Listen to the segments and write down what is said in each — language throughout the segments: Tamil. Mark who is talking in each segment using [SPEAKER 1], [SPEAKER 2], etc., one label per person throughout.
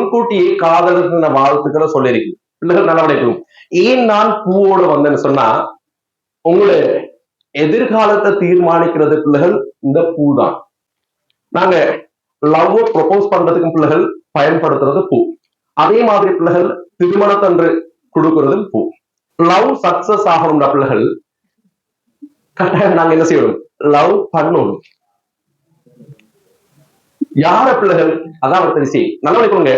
[SPEAKER 1] முன்கூட்டியே காதலர் வாழ்த்துக்களை சொல்லியிருக்கு. பிள்ளைகள் நல்லா விளைக்கும். ஏன் நான் பூவோட வந்தேன்னு சொன்னா, உங்களுடைய எதிர்காலத்தை தீர்மானிக்கிறது பிள்ளைகள் இந்த பூ தான். நாங்க லவ் ப்ரொபோஸ் பண்றதுக்கு பிள்ளைகள் பயன்படுத்துறது பூ. அதே மாதிரி பிள்ளைகள் திருமணத்தன்று கொடுக்கிறது பூ. லவ் சக்சஸ் ஆகணும்னா பிள்ளைகள் கட்டாயம் நாங்க என்ன செய்யணும்? லவ் பண்ணணும். யார பிள்ளைகள்? அதான் தெரிசி நல்லா வைக்கணுங்க.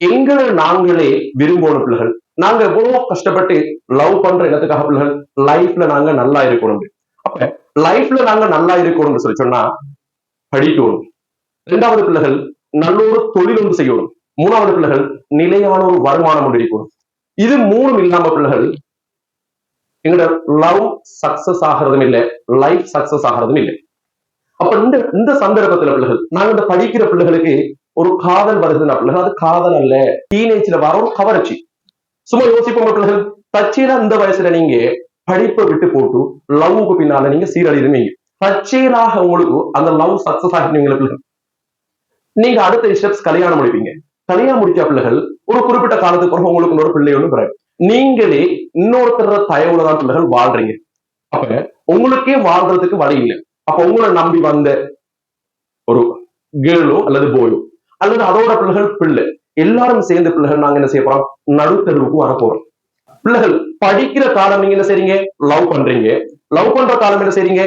[SPEAKER 1] எங்களை நாங்களே விரும்பணும் பிள்ளைகள். நாங்க எவ்வளவு கஷ்டப்பட்டு லவ் பண்ற இடத்துக்காக பிள்ளைகள் லைஃப்ல நாங்க நல்லா இருக்கணும். அப்ப லைஃப்ல நாங்க நல்லா இருக்கணும்னு சொல்லி சொன்னா படிக்கணும். இரண்டாவது பிள்ளைகள் நல்ல ஒரு தொழில் ஒன்று செய்யணும். மூணாவது பிள்ளைகள் நிலையான ஒரு வருமானம் ஒன்று இருக்கணும். இது மூணும் இல்லாம பிள்ளைகள் எங்களோட லவ் சக்சஸ் ஆகிறதும் இல்லை, லைஃப் சக்சஸ் ஆகிறதும் இல்லை. அப்ப இந்த சந்தர்ப்பத்துல பிள்ளைகள் நாங்க இந்த படிக்கிற பிள்ளைகளுக்கு ஒரு காதல் வருதுன்னா பிள்ளைகள் அது காதல் அல்ல, டீனேஜ்ல வர ஒரு கவர்ச்சி. சும்மா யோசிப்போம் பிள்ளைகள், தச்சையில இந்த வயசுல நீங்க படிப்பை விட்டு போட்டு லவ்வுக்கு பின்னால நீங்க சீரழிதுமீங்க. தற்செயலாக உங்களுக்கு அந்த லவ் சக்சஸ் ஆகிட்டீங்க பிள்ளைகள். நீங்க அடுத்த ஸ்டெப்ஸ் கல்யாணம் முடிப்பீங்க. கல்யாணம் முடிச்ச பிள்ளைகள் ஒரு குறிப்பிட்ட காலத்துக்கு பிறகு உங்களுக்கு இன்னொரு பிள்ளை ஒன்று பிறகு நீங்களே இன்னொருத்தர தயவுலதான் பிள்ளைகள் வாழ்றீங்க. அப்ப உங்களுக்கே வாழ்றதுக்கு வழி இல்லை. அப்ப உங்களை நம்பி வந்த ஒரு கேர்ளோ அல்லது போயோ அல்லது அதோட பிள்ளைகள் பிள்ளை எல்லாரும் சேர்ந்து பிள்ளைகள் நாங்க என்ன செய்ய போறோம்? நடுத்தருவுக்கு வரப்போறோம். பிள்ளைகள் படிக்கிற காலம் நீங்க என்ன செய்றீங்க? லவ் பண்றீங்க. லவ் பண்ற காலம் என்ன செய்றீங்க?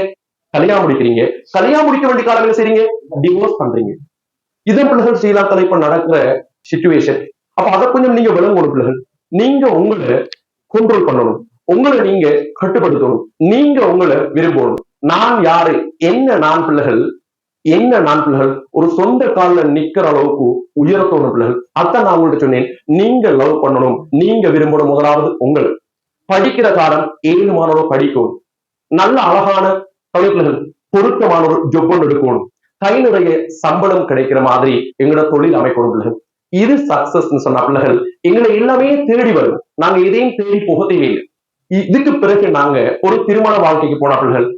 [SPEAKER 1] கல்யாணம் முடிக்கிறீங்க. கல்யாணம் முடிக்க வேண்டிய காலம் என்ன செய்றீங்க? டிவோர்ஸ் பண்றீங்க. இதன் பிள்ளைகள் ஸ்ரீலங்கால இப்ப நடக்கிற சிச்சுவேஷன். அப்ப அதை கொஞ்சம் நீங்க விளங்கணும் பிள்ளைகள். நீங்க உங்களை கண்ட்ரோல் பண்ணணும், உங்களை நீங்க கட்டுப்படுத்தணும், நீங்க உங்களை விரும்பணும். நான் யாரு, என்ன நான் பிள்ளைகள், என்ன நான் பிள்ளைகள் ஒரு சொந்த கால நிக்கிற அளவுக்கு உயரத்தோணும் பிள்ளைகள். அதான் நான் உங்கள்கிட்ட சொன்னேன், நீங்க லவ் பண்ணணும், நீங்க விரும்பணும். முதலாவது உங்களை படிக்கிற காலம் 7 மாணவர் படிக்கணும். நல்ல அழகான தலைப்புகள் பொருத்தமான ஒரு ஜொப் ஒன்று எடுக்கணும். கை நிறைய சம்பளம் கிடைக்கிற மாதிரி எங்களோட தொழில் அமைக்கணும் பிள்ளைகள். இது சக்சஸ் சொன்ன பிள்ளைகள் எங்களை எல்லாமே தேடி வரும். நாங்க எதையும் தேடி போக தேவையில்லை. இதுக்கு பிறகு நாங்க ஒரு திருமண வாழ்க்கைக்கு போன பிள்ளைகள்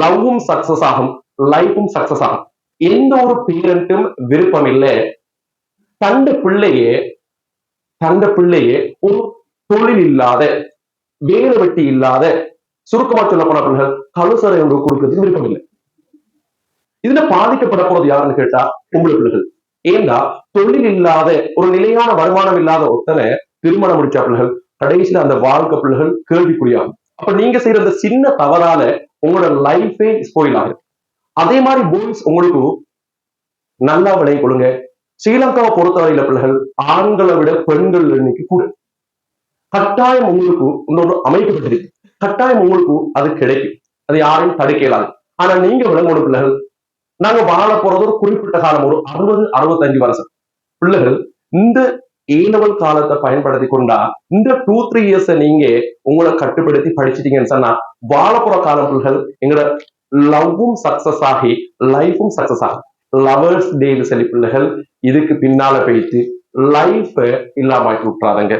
[SPEAKER 1] லவ்வும் சக்சஸ் ஆகும், லைஃபும் சக்சஸ் ஆகும். எந்த ஒரு பேரண்ட்டும் விருப்பம் இல்லை தண்ட பிள்ளையே ஒரு தொழில் இல்லாத, வேலை வெட்டி இல்லாத, சுருக்கமா சொல்ல போன பிள்ளைகள் கலுசரை ஒன்று கொடுக்கறதுக்கு விருப்பம் இல்லை. இதுல பாதிக்கப்பட போறது யாருன்னு கேட்டா உங்களுக்கு பிள்ளைகள். ஏன்னா தொழில் இல்லாத, ஒரு நிலையான வருமானம் இல்லாத ஒருத்தனை திருமணம் முடிச்ச பிள்ளைகள் கடைசியில அந்த வாழ்க்கை பிள்ளைகள் கேள்விக்குறியாகும். அப்ப நீங்க செய்யற அந்த சின்ன தவறால உங்களோட லைஃபே ஸ்பாயில் ஆகுது. அதே மாதிரி பாய்ஸ் உங்களுக்கு நல்லா விளங்கி கொள்ளுங்க. ஸ்ரீலங்காவை பொறுத்தவரையில பிள்ளைகள் ஆண்களை விட பெண்கள் எண்ணிக்கை கூட. கட்டாயம் உங்களுக்கு இன்னொரு அமைக்கப்பட்டிருக்கு. கட்டாயம் உங்களுக்கு அது கிடைக்கும். அது யாரையும் தடுக்க இயலாது. ஆனா நீங்க விளங்கோட பிள்ளைகள், நாங்க வாழ போறது ஒரு குறிப்பிட்ட காலம், ஒரு 60-65 வருஷம். பிள்ளைகள் இந்த A-level காலத்தை பயன்படுத்தி கொண்டா இந்த 2-3 இயர்ஸ் நீங்க உங்களை கட்டுப்படுத்தி படிச்சிட்டீங்கன்னு சொன்னா வாழ போற காலம் பிள்ளைகள் எங்களோட லவ்வும் சக்சஸ் ஆகி லைஃபும் சக்சஸ் ஆகும். லவர்ஸ் டே சொல்லி பிள்ளைகள் இதுக்கு பின்னால போயிட்டு லைஃப் இல்லாம விட்டுறாதங்க.